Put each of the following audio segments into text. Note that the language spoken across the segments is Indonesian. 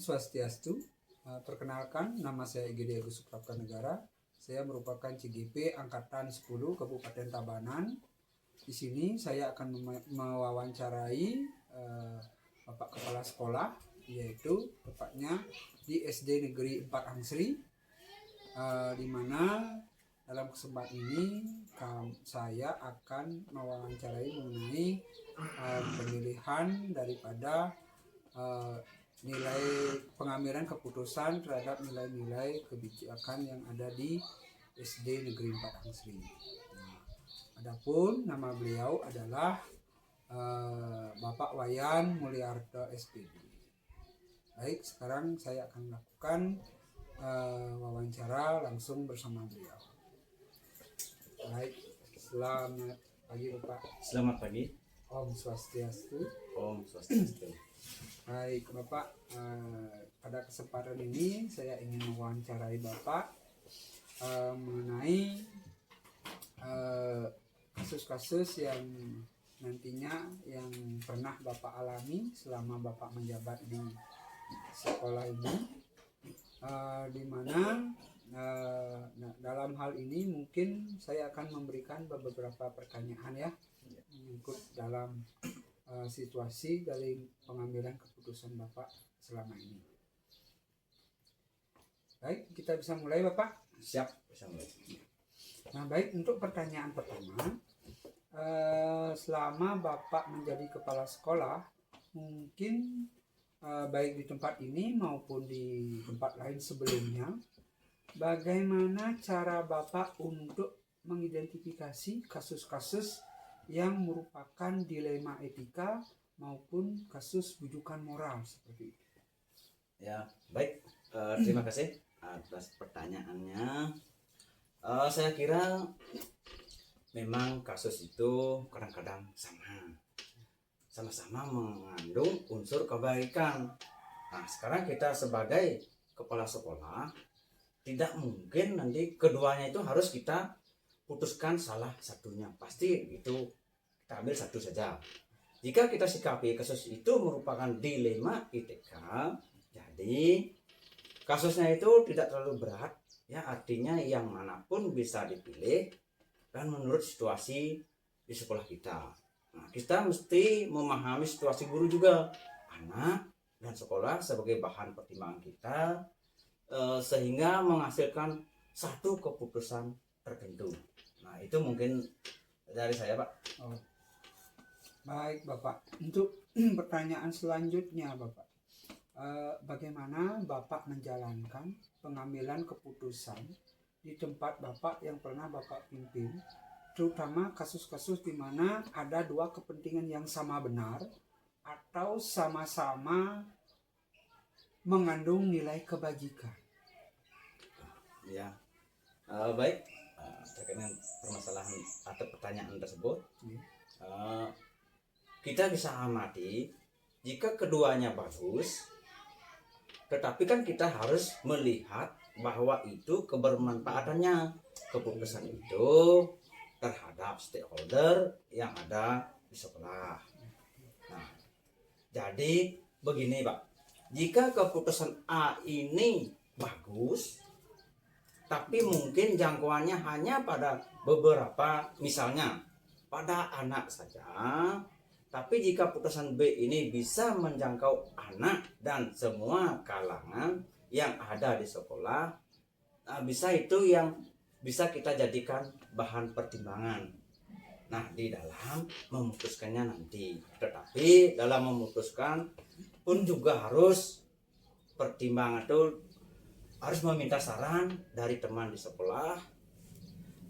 Swastiastu. Perkenalkan, nama saya Gede Agus Supraptanegara. Saya merupakan CGP Angkatan 10 Kabupaten Tabanan. Di sini saya akan mewawancarai Bapak Kepala Sekolah, yaitu tepatnya di SD Negeri 4 Angsri, di mana dalam kesempatan ini saya akan mewawancarai mengenai pemilihan daripada nilai pengambilan keputusan terhadap nilai-nilai kebijakan yang ada di SD Negeri 4 Angsri. Adapun nama beliau adalah Bapak Wayan Mulyarto SPD. Baik, sekarang saya akan melakukan wawancara langsung bersama beliau. Baik, selamat pagi Bapak. Selamat pagi. Om Swastiastu. Om Swastiastu. Baik Bapak, pada kesempatan ini saya ingin mewawancarai Bapak mengenai kasus-kasus yang nantinya yang pernah Bapak alami selama Bapak menjabat di sekolah ini, di mana dalam hal ini mungkin saya akan memberikan beberapa pertanyaan ya mengikut dalam situasi dari pengambilan keputusan Bapak selama ini. Baik, kita bisa mulai Bapak? Siap, bisa mulai. Nah baik, untuk pertanyaan pertama, selama Bapak menjadi kepala sekolah, mungkin baik di tempat ini maupun di tempat lain sebelumnya, bagaimana cara Bapak untuk mengidentifikasi kasus-kasus yang merupakan dilema etika maupun kasus bujukan moral seperti itu? Ya, baik. Terima kasih atas pertanyaannya. Saya kira memang kasus itu kadang-kadang sama-sama mengandung unsur kebaikan. Nah, sekarang kita sebagai kepala sekolah tidak mungkin nanti keduanya itu harus kita putuskan salah satunya. Pasti itu kita ambil satu saja. Jika kita sikapi kasus itu merupakan dilema etika, jadi kasusnya itu tidak terlalu berat, ya artinya yang manapun bisa dipilih dan menurut situasi di sekolah kita. Nah, kita mesti memahami situasi guru juga, anak dan sekolah sebagai bahan pertimbangan kita, sehingga menghasilkan satu keputusan tertentu. Nah, itu mungkin dari saya, Pak. Oh. Baik Bapak, untuk pertanyaan selanjutnya Bapak, bagaimana Bapak menjalankan pengambilan keputusan di tempat Bapak yang pernah Bapak pimpin, terutama kasus-kasus di mana ada dua kepentingan yang sama benar atau sama-sama mengandung nilai kebajikan? Ya, baik. Terkait dengan permasalahan atau pertanyaan tersebut, kita bisa amati jika keduanya bagus, tetapi kan kita harus melihat bahwa itu kebermanfaatannya keputusan itu terhadap stakeholder yang ada di sekolah. Nah, jadi begini Pak, jika keputusan A ini bagus, tapi mungkin jangkauannya hanya pada beberapa, misalnya pada anak saja. Tapi jika putusan B ini bisa menjangkau anak dan semua kalangan yang ada di sekolah, bisa itu yang bisa kita jadikan bahan pertimbangan. Nah, di dalam memutuskannya nanti. Tetapi dalam memutuskan pun juga harus pertimbangan itu harus meminta saran dari teman di sekolah,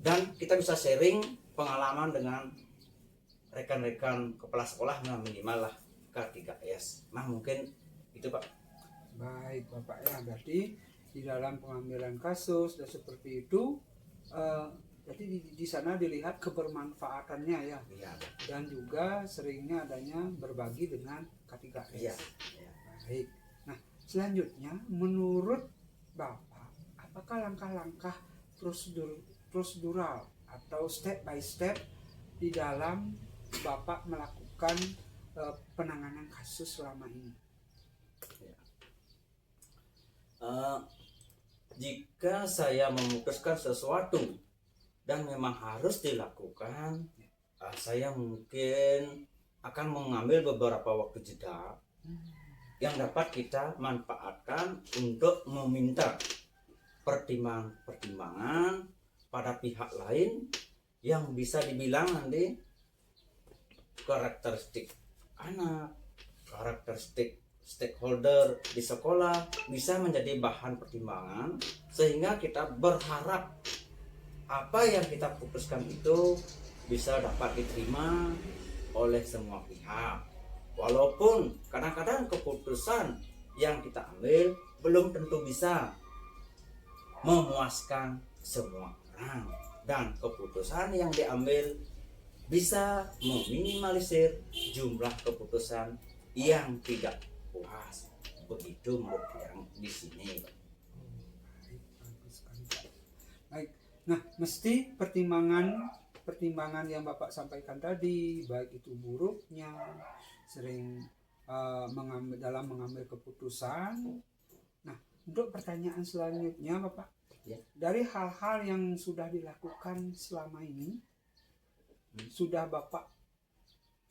dan kita bisa sharing pengalaman dengan rekan-rekan kepala sekolah minimal lah K3S. Nah, mungkin itu Pak. Baik Bapak ya, berarti di dalam pengambilan kasus dan seperti itu, jadi di sana dilihat kebermanfaatannya ya, dan juga seringnya adanya berbagi dengan K3S. Ya. Baik. Nah, selanjutnya menurut Bapak, apakah langkah-langkah prosedural atau step by step di dalam Bapak melakukan penanganan kasus selama ini? Eh, jika saya memutuskan sesuatu dan memang harus dilakukan, saya mungkin akan mengambil beberapa waktu jeda yang dapat kita manfaatkan untuk meminta pertimbangan pada pihak lain yang bisa dibilang nanti karakteristik anak, karakteristik stakeholder di sekolah bisa menjadi bahan pertimbangan, sehingga kita berharap apa yang kita putuskan itu bisa dapat diterima oleh semua pihak. Walaupun kadang-kadang keputusan yang kita ambil belum tentu bisa memuaskan semua orang, dan keputusan yang diambil bisa meminimalisir jumlah keputusan yang tidak puas. Begitu menurut yang di sini. Bagus sekali, Pak. Baik. Nah, mesti pertimbangan yang Bapak sampaikan tadi, baik itu buruknya sering mengambil keputusan. Nah, untuk pertanyaan selanjutnya, Bapak, Ya. dari hal-hal yang sudah dilakukan selama ini, sudah Bapak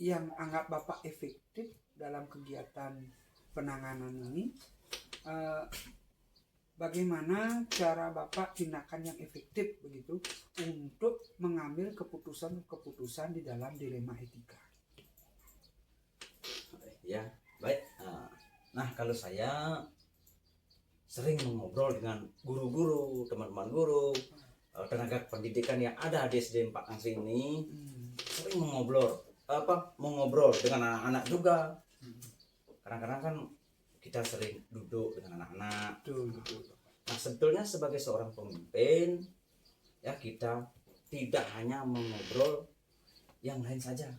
yang anggap Bapak efektif dalam kegiatan penanganan ini, bagaimana cara Bapak tindakan yang efektif begitu untuk mengambil keputusan-keputusan di dalam dilema etika? Ya, baik. Nah, kalau saya sering mengobrol dengan guru-guru, teman-teman guru, tenaga pendidikan yang ada di SD 4 Angsi ini, sering mengobrol dengan anak-anak juga. Kadang-kadang kan kita sering duduk dengan anak-anak. Betul. Nah, sebetulnya sebagai seorang pemimpin, ya kita tidak hanya mengobrol yang lain saja,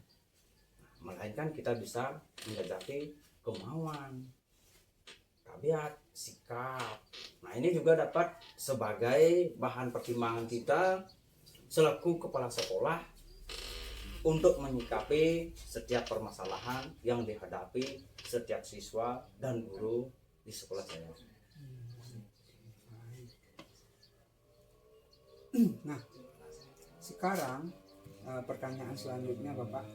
melainkan kita bisa menjajaki kemauan, tabiat, sikap. Nah, ini juga dapat sebagai bahan pertimbangan kita selaku kepala sekolah untuk menyikapi setiap permasalahan yang dihadapi setiap siswa dan guru di sekolah saya. Nah, sekarang pertanyaan selanjutnya, Bapak,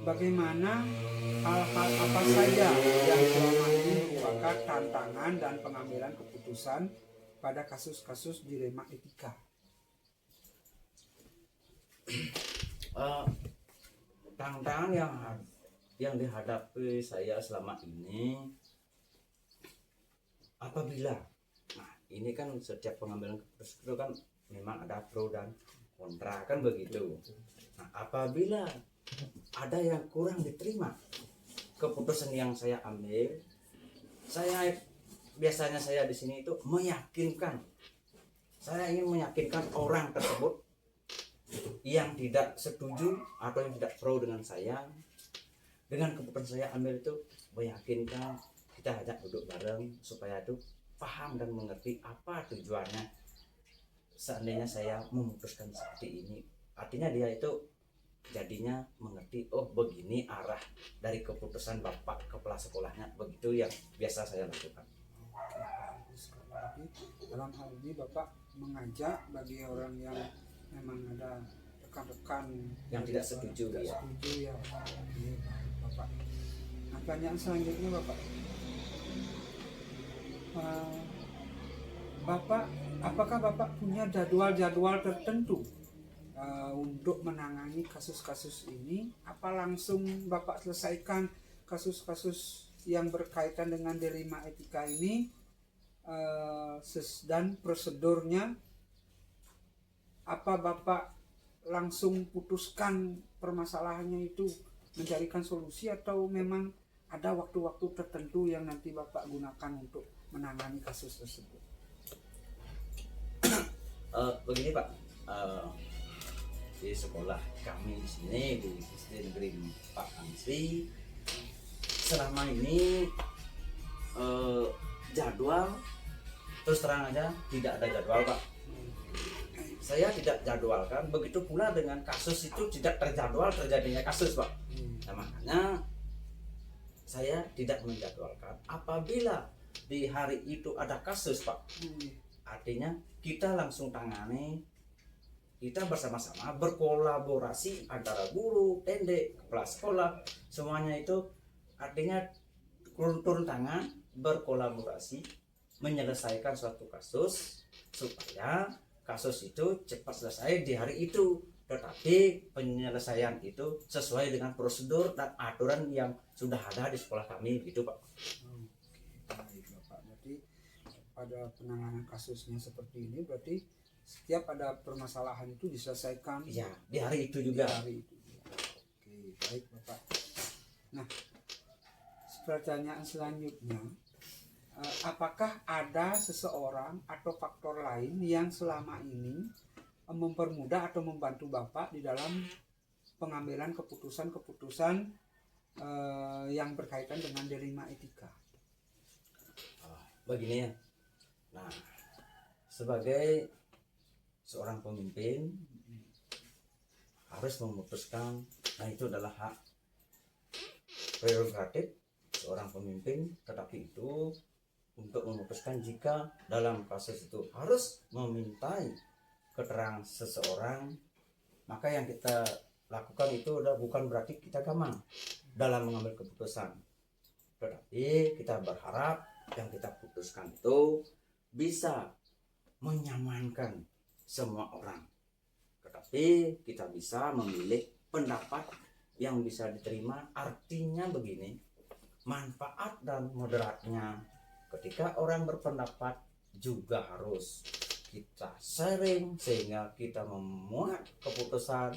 bagaimana hal-hal apa saja yang selama ini merupakan tantangan dan pengambilan keputusan pada kasus-kasus dilema etika? Tantangan yang dihadapi saya selama ini, apabila, nah ini kan setiap pengambilan keputusan itu kan memang ada pro dan kontra, kan begitu. Nah, apabila ada yang kurang diterima keputusan yang saya ambil, biasanya saya di sini itu meyakinkan, saya ingin meyakinkan orang tersebut yang tidak setuju atau yang tidak pro dengan saya, dengan keputusan saya ambil itu, meyakinkan, kita ajak duduk bareng supaya itu paham dan mengerti apa tujuannya seandainya saya memutuskan seperti ini. Artinya dia itu jadinya mengerti, oh begini arah dari keputusan Bapak kepala sekolahnya, begitu yang biasa saya lakukan. Dalam hal ini Bapak mengajak bagi orang yang memang ada rekan-rekan yang tidak setuju, ya. Iya, Bapak. Nah, pertanyaan selanjutnya, Bapak, apakah Bapak punya jadwal tertentu untuk menangani kasus-kasus ini? Apa langsung Bapak selesaikan kasus-kasus yang berkaitan dengan dilema etika ini dan prosedurnya? Apa Bapak langsung putuskan permasalahannya itu, mencarikan solusi, atau memang ada waktu-waktu tertentu yang nanti Bapak gunakan untuk menangani kasus tersebut? Begini Pak, di sekolah kami di sini di SD Negeri 4 Angsi, selama ini jadwal terus terang aja tidak ada jadwal, Pak. Saya tidak jadwalkan, begitu pula dengan kasus itu tidak terjadwal terjadinya kasus, Pak. Nah, makanya saya tidak menjadwalkan. Apabila di hari itu ada kasus Pak, artinya kita langsung tangani, kita bersama-sama berkolaborasi antara guru, tende, kepala sekolah, semuanya itu artinya turun tangan berkolaborasi menyelesaikan suatu kasus supaya kasus itu cepat selesai di hari itu, tetapi penyelesaian itu sesuai dengan prosedur dan aturan yang sudah ada di sekolah kami gitu Pak. Baik Bapak, berarti pada penanganan kasusnya seperti ini berarti setiap ada permasalahan itu diselesaikan Iya, di hari itu juga. di hari itu. Oke, baik Bapak. Nah, pertanyaan selanjutnya, apakah ada seseorang atau faktor lain yang selama ini mempermudah atau membantu Bapak di dalam pengambilan keputusan-keputusan yang berkaitan dengan dilema etika? Begini ya. Nah, sebagai seorang pemimpin harus memutuskan, nah itu adalah hak prerogatif seorang pemimpin, tetapi itu untuk memutuskan jika dalam kasus itu harus memintai keterangan seseorang, maka yang kita lakukan itu udah bukan berarti kita gampang dalam mengambil keputusan, tetapi kita berharap yang kita putuskan itu bisa menyamankan semua orang, tetapi kita bisa memilih pendapat yang bisa diterima. Artinya begini, manfaat dan moderatnya ketika orang berpendapat juga harus kita sharing sehingga kita memuat keputusan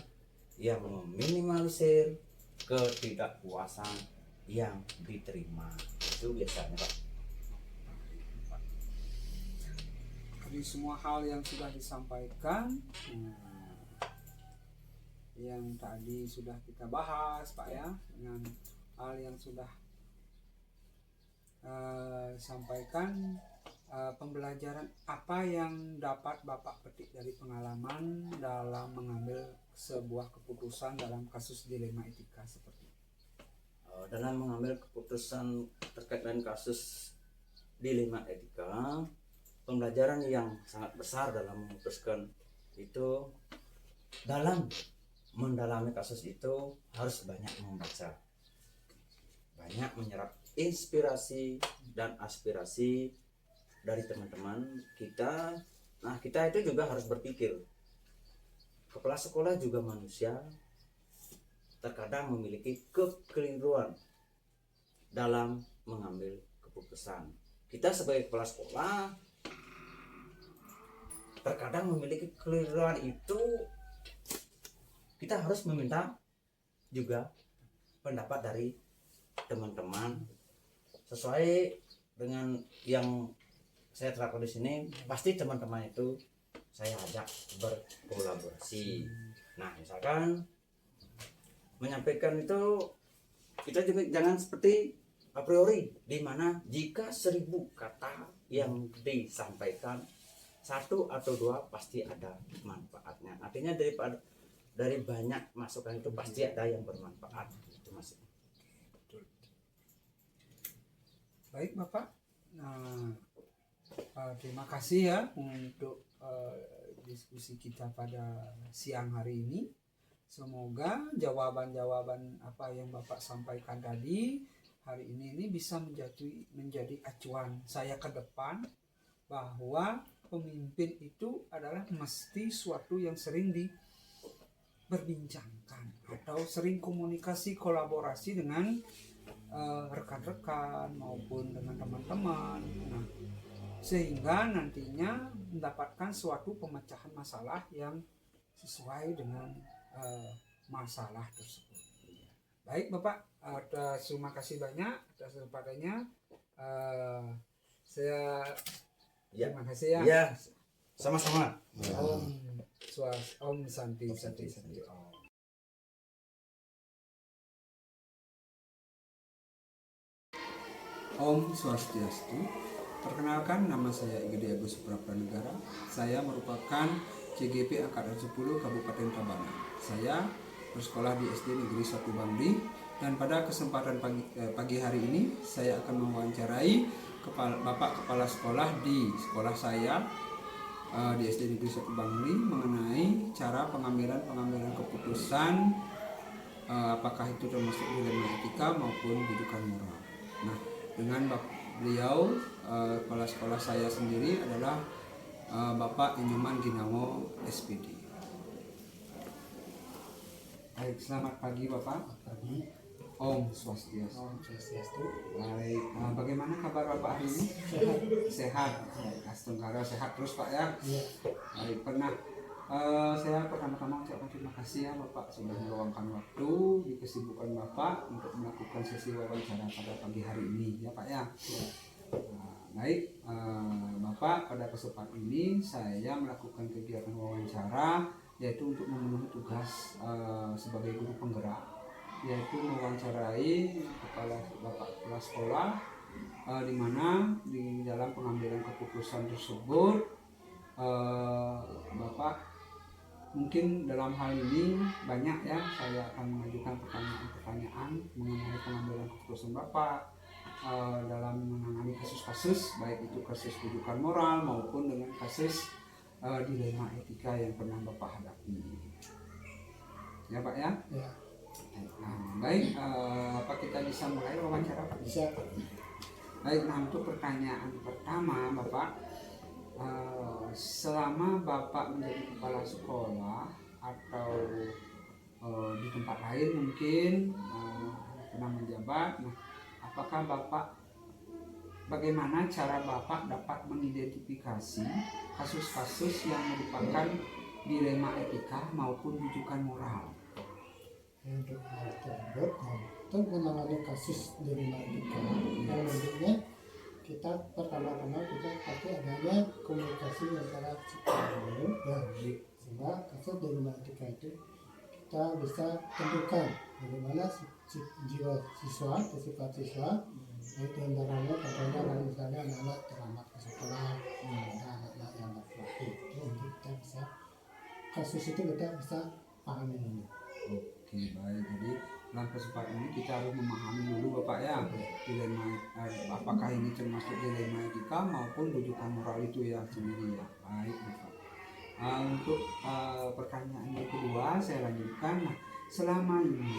yang meminimalisir ketidakpuasan yang diterima. Itu biasanya Pak. Dari semua hal yang sudah disampaikan, yang tadi sudah kita bahas Pak ya, dengan hal yang sudah sampaikan, pembelajaran apa yang dapat Bapak petik dari pengalaman dalam mengambil sebuah keputusan dalam kasus dilema etika seperti ini? Dalam mengambil keputusan terkait dengan kasus dilema etika, pembelajaran yang sangat besar dalam memutuskan itu, dalam mendalami kasus itu harus banyak membaca, banyak menyerap inspirasi dan aspirasi dari teman-teman kita. Nah, kita itu juga harus berpikir, kepala sekolah juga manusia, terkadang memiliki kekeliruan dalam mengambil keputusan. Kita sebagai kepala sekolah terkadang memiliki kekeliruan itu, kita harus meminta juga pendapat dari teman-teman sesuai dengan yang saya terapkan di sini. Pasti teman-teman itu saya ajak berkolaborasi. Nah, misalkan menyampaikan itu, kita juga jangan seperti a priori, di mana jika 1000 kata yang disampaikan, 1 atau 2 pasti ada manfaatnya. Artinya dari banyak masukan itu pasti ada yang bermanfaat. Itu maksudnya. Baik Bapak, nah, terima kasih ya untuk diskusi kita pada siang hari ini. Semoga jawaban-jawaban apa yang Bapak sampaikan tadi hari ini bisa menjadi acuan saya ke depan, bahwa pemimpin itu adalah mesti suatu yang sering diperbincangkan atau sering komunikasi kolaborasi dengan rekan-rekan maupun dengan teman-teman. Nah, sehingga nantinya mendapatkan suatu pemecahan masalah yang sesuai dengan masalah tersebut. Baik Bapak, terima kasih banyak atas kesempatannya. Saya terima kasih ya. Ya, sama-sama. Om Santi Santi Santi Om. Om Swastiastu. Perkenalkan, nama saya Igede Agus Prapranegara. Saya merupakan CGP Angkatan 10 Kabupaten Tabanan. Saya bersekolah di SD Negeri 1 Bangli, dan pada kesempatan pagi hari ini saya akan mewawancarai Bapak Kepala Sekolah di sekolah saya di SD Negeri 1 Bangli mengenai cara pengambilan keputusan apakah itu termasuk dilema etika maupun rujukan moral. Nah, dengan beliau kepala sekolah saya sendiri adalah Bapak Inyoman Ginawo SPD. Baik, selamat pagi Bapak. Pagi. Om Swastiastu. Om Swastiastu. Baik, bagaimana kabar Bapak hari ini? Sehat. Sehat. Astungkara sehat terus Pak ya. Iya. Baik, saya pertama-tama ucapkan terima kasih ya Bapak sudah meluangkan waktu di kesibukan Bapak untuk melakukan sesi wawancara pada pagi hari ini ya Pak ya. Baik, Bapak, pada kesempatan ini saya melakukan kegiatan wawancara yaitu untuk memenuhi tugas sebagai guru penggerak, yaitu mewawancarai Bapak Kepala Sekolah di mana di dalam pengambilan keputusan tersebut Bapak mungkin dalam hal ini banyak ya saya akan mengajukan pertanyaan-pertanyaan mengenai pengambilan keputusan Bapak dalam menangani kasus-kasus, baik itu kasus rujukan moral maupun dengan kasus dilema etika yang pernah Bapak hadapi. Ya Pak ya? Ya. Baik, apa kita bisa mulai wawancara Pak? Bisa. Baik, nah untuk pertanyaan pertama Bapak, selama Bapak menjadi kepala sekolah atau di tempat lain mungkin pernah menjabat, nah apakah Bapak bagaimana cara Bapak dapat mengidentifikasi kasus-kasus yang merupakan dilema etika maupun rujukan moral? Untuk hal tersebut, untuk menangani kasus dilema etika, yang nantinya kita pertama-tama kita pasti adanya komunikasi antara psikolog ya, sehingga kasus dilema etika itu kita bisa tentukan bagaimana jiwa siswa, sifat siswa, baik diantaranya contohnya misalnya anak-anak terlambat ke sekolah, ada anak-anak yang laki-laki, itu nanti kita bisa kasus itu kita bisa pahami dulu. Oke, baik. Jadi dalam kesempatan ini kita harus memahami dulu Bapak ya dilema apakah ini termasuk dilema etika maupun rujukan moral itu ya sendiri ya. Baik Bapak. Untuk pertanyaan yang kedua saya lanjutkan. Nah, selama ini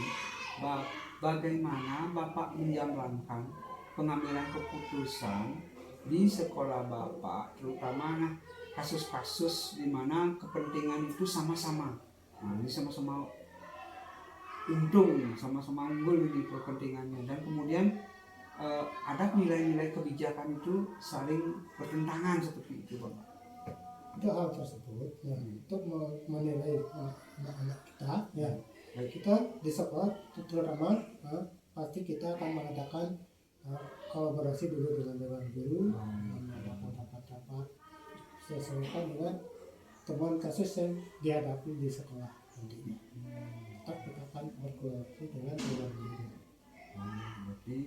bagaimana Bapak menjalankan pengambilan keputusan di sekolah Bapak, terutama kasus-kasus di mana kepentingan itu sama-sama. Nah, ini sama-sama untung, sama-sama unggul di kepentingannya, dan kemudian ada nilai-nilai kebijakan itu saling bertentangan seperti itu Bapak. Untuk hal tersebut ya, untuk menilai anak-anak kita ya, Baik. kita di sekolah terutama pasti kita akan mengadakan kolaborasi dulu dengan dewan guru, mengadakan rapat-rapat sesuaikan dengan temuan kasus yang dihadapi di sekolah nantinya. Tetap kita akan berkolaborasi dengan dewan guru. Berarti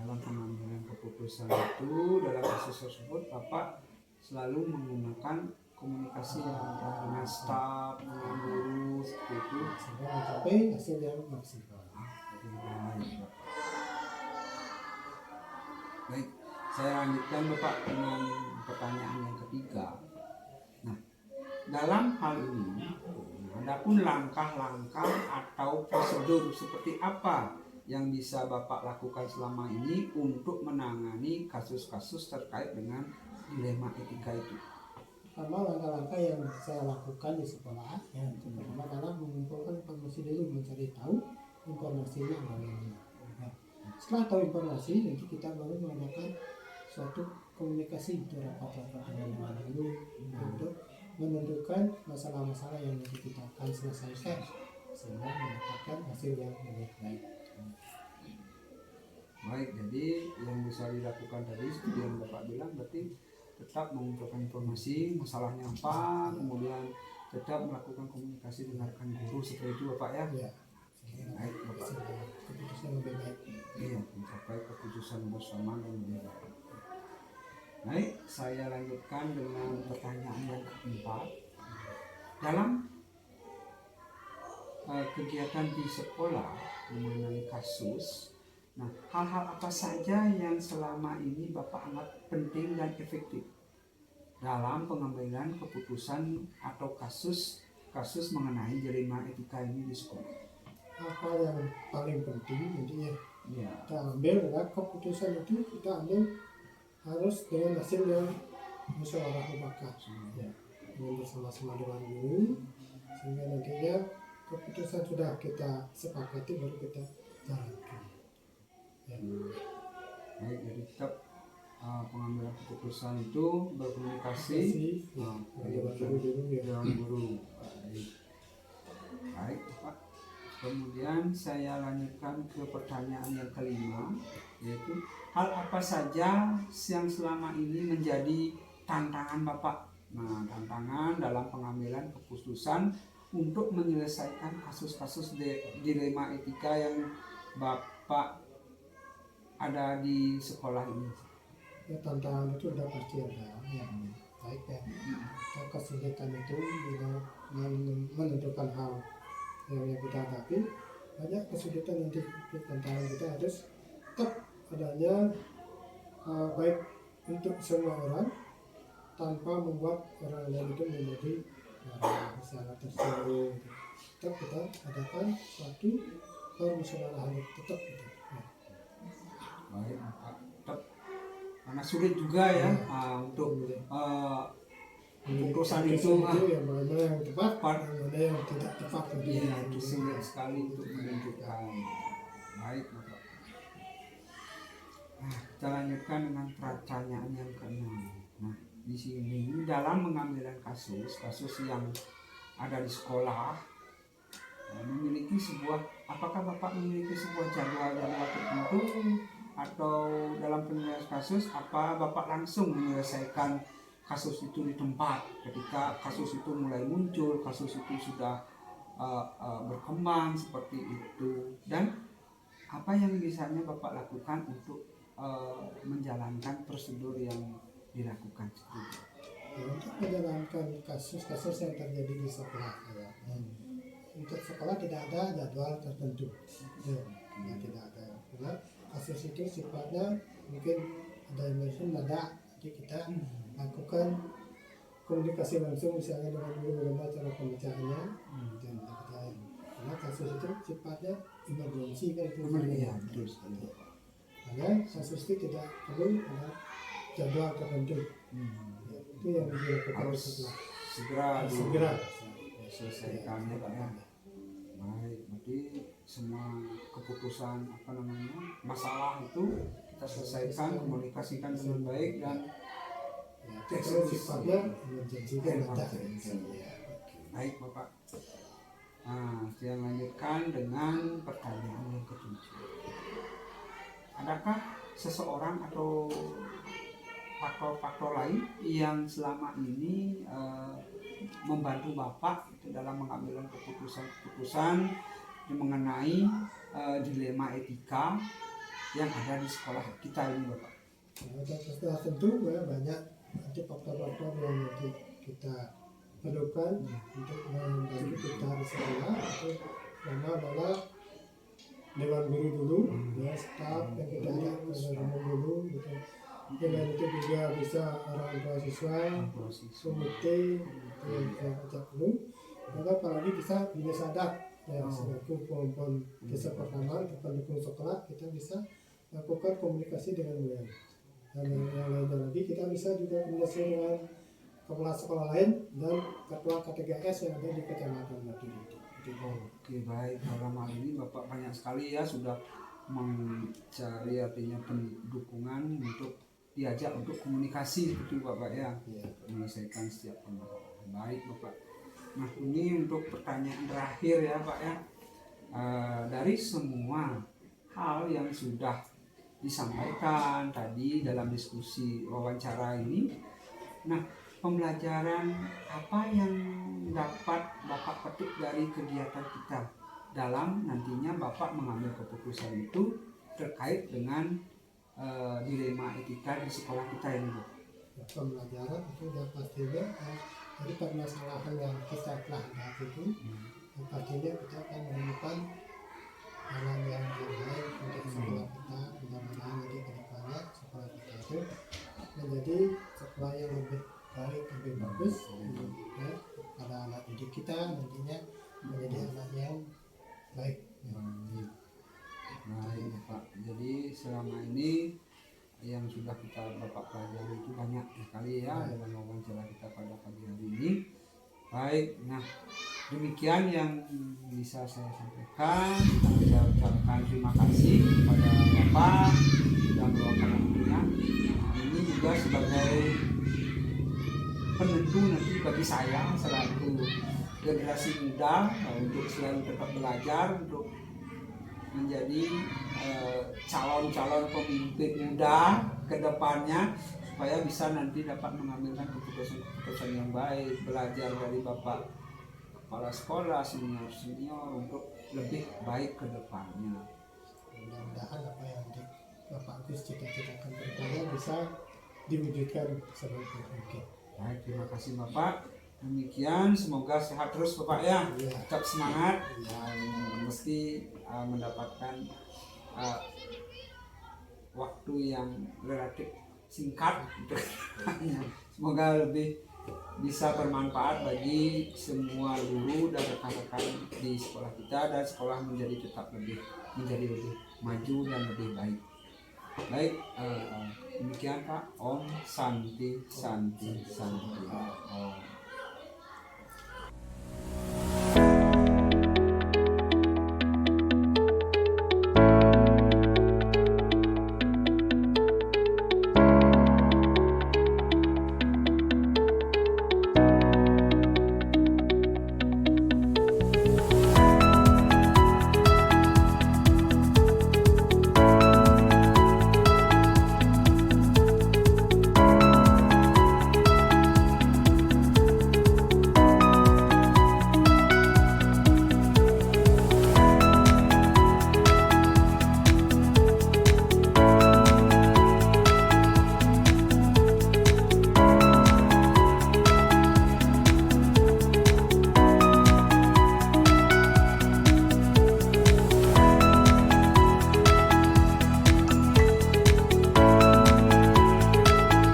dalam pengambilan keputusan itu dalam kasus tersebut Bapak selalu menggunakan komunikasi yang dengan staf, dengan guru seperti itu Sehingga mencapai hasil yang maksimal. Baik, saya lanjutkan Bapak dengan pertanyaan yang ketiga. Nah, dalam hal ini, adapun langkah-langkah atau prosedur seperti apa yang bisa Bapak lakukan selama ini untuk menangani kasus-kasus terkait dengan dilema etika itu? Pertama, langkah-langkah yang saya lakukan di sekolah ya, pertama karena mengumpulkan informasi dulu, mencari tahu informasinya bagaimana. Ya. Setelah tahu informasi, nanti kita baru mengadakan suatu komunikasi itu rapat-rapat dengan dulu untuk menentukan masalah-masalah yang nanti kita akan selesaikan sehingga mendapatkan hasil yang lebih baik. Baik, jadi yang bisa dilakukan tadi seperti yang Bapak bilang berarti tetap mengumpulkan informasi masalahnya apa, kemudian tetap melakukan komunikasi dengan rekan guru seperti itu Bapak ya. Ya. Baik Bapak. Keputusan lebih baik. Iya, mencapai keputusan bersama dan lebih baik. Baik, saya lanjutkan dengan pertanyaan yang keempat. Dalam kegiatan di sekolah mengenai kasus Nah, hal-hal apa saja yang selama ini Bapak anggap penting dan efektif dalam pengambilan keputusan atau kasus mengenai dilema etika ini di sekolah? Apa yang paling penting intinya Ya. kita ambil adalah keputusan itu kita ambil harus dengan hasil yang musyawarah mufakat ya, dengan bersama-sama dengan guru, sehingga nantinya keputusan sudah kita sepakati baru kita jalankan ya. Baik, jadi tetap pengambilan keputusan itu berkomunikasi Dengan guru dulu ya. dengan guru. Baik, Pak. Kemudian saya lanjutkan ke pertanyaan yang kelima, yaitu hal apa saja yang selama ini menjadi tantangan Bapak? Nah, tantangan dalam pengambilan keputusan untuk menyelesaikan kasus-kasus dilema etika yang Bapak ada di sekolah ini. Ya, tantangan itu udah pasti ada ya. Baik ya, kesulitan itu juga menentukan hal yang kita hadapi. Banyak kesulitan nanti tantangan kita harus tetap adanya baik untuk semua orang tanpa membuat orang lain itu menjadi sangat tersinggung. Tetap kita adakan suatu permusyawarah tetap gitu. Ya. Baik, Pak. Tetap karena sulit juga ya untuk keputusan itu yang mana yang tepat, mana yang tidak tepat. Iya, itu sulit sekali untuk menentukan. Baik, Bapak. Nah, kita lanjutkan dengan pertanyaan yang keenam. Nah, di sini dalam mengambil kasus yang ada di sekolah, apakah Bapak memiliki sebuah jadwal tertentu, atau dalam penyelesaian kasus apa Bapak langsung menyelesaikan kasus itu di tempat ketika kasus itu mulai muncul, kasus itu sudah berkembang seperti itu, dan apa yang biasanya Bapak lakukan untuk menjalankan prosedur yang dilakukan seperti itu? Untuk menjalankan kasus-kasus yang terjadi di sekolah ya. Untuk sekolah tidak ada jadwal tertentu ya, tidak ada karena kasus itu sifatnya mungkin ada emergency mendadak, jadi kita lakukan komunikasi langsung misalnya dengan guru bagaimana cara pembacaannya dan lain-lain. Karena kasus itu sifatnya emergency kan itu terus karena kasus itu tidak perlu ada jadwal tertentu. Ya, itu yang dilakukan harus setelah segera selesaikannya Pak ya. Baik, berarti semua keputusan masalah itu kita selesaikan, komunikasikan dengan baik dan itu sifatnya emergency kan ada. Baik Bapak. Nah, saya lanjutkan dengan pertanyaan yang ketujuh. Adakah seseorang atau faktor-faktor lain yang selama ini membantu Bapak itu dalam mengambil keputusan mengenai dilema etika yang ada di sekolah kita ini Bapak? Setelah tentu banyak nanti faktor-faktor yang nanti kita perlukan untuk membantu kita di sekolah. Itu pertama adalah dewan guru dulu, ya staf yang kita ajak ke dewan dulu gitu. Dengan itu juga bisa orang tua siswa, komite itu yang kita ajak dulu. Lalu apalagi bisa bina sadat ya selaku pohon desa pertama untuk pendukung sekolah, kita bisa lakukan komunikasi dengan beliau. Dan yang lainnya lagi kita bisa juga komunikasi dengan kepala sekolah lain dan ketua KTGS yang ada di kecamatan Batu itu. Oke, baik. Dalam hal ini Bapak banyak sekali ya sudah mencari artinya pendukungan untuk diajak untuk komunikasi itu Bapak ya, menyelesaikan setiap permasalahan. Baik Bapak. Nah, ini untuk pertanyaan terakhir ya Pak ya. Dari semua hal yang sudah disampaikan tadi dalam diskusi wawancara ini, nah pembelajaran apa yang dapat Bapak petik dari kegiatan kita dalam nantinya Bapak mengambil keputusan itu terkait dengan dilema etika di sekolah kita ini Bu? Pembelajaran itu sudah pastinya dari permasalahan yang kita telah hadapi itu pastinya kita akan menemukan jalan yang terbaik untuk sekolah kita contoh yang lebih baik, lebih bagus ya, pada anak didik kita nantinya menjadi anak yang baik. Baik. Baik, Pak. Jadi selama ini yang sudah kita Bapak pelajari itu banyak sekali ya dalam wawancara kita pada pagi hari ini. Baik, nah demikian yang bisa saya sampaikan. Saya ucapkan terima kasih kepada Bapak yang meluangkan waktunya. Nah, ini juga sebagai penentu nanti bagi saya selaku generasi muda untuk selalu tetap belajar untuk menjadi calon-calon pemimpin muda ke depannya supaya bisa nanti dapat mengambilkan keputusan-keputusan yang baik, belajar dari Bapak kepala sekolah, senior-senior untuk lebih baik ke depannya. Mudah-mudahan apa yang Bapak Agus cita-citakan ke depannya bisa diwujudkan sebaik mungkin. Baik, terima kasih Bapak. Demikian, semoga sehat terus Bapak ya. Tetap semangat dan meski mendapatkan waktu yang relatif singkat untuk semoga lebih bisa bermanfaat bagi semua guru dan rekan-rekan di sekolah kita dan sekolah menjadi lebih maju dan lebih baik. Baik, demikian Pak. Om Santi Santi Santi. Om.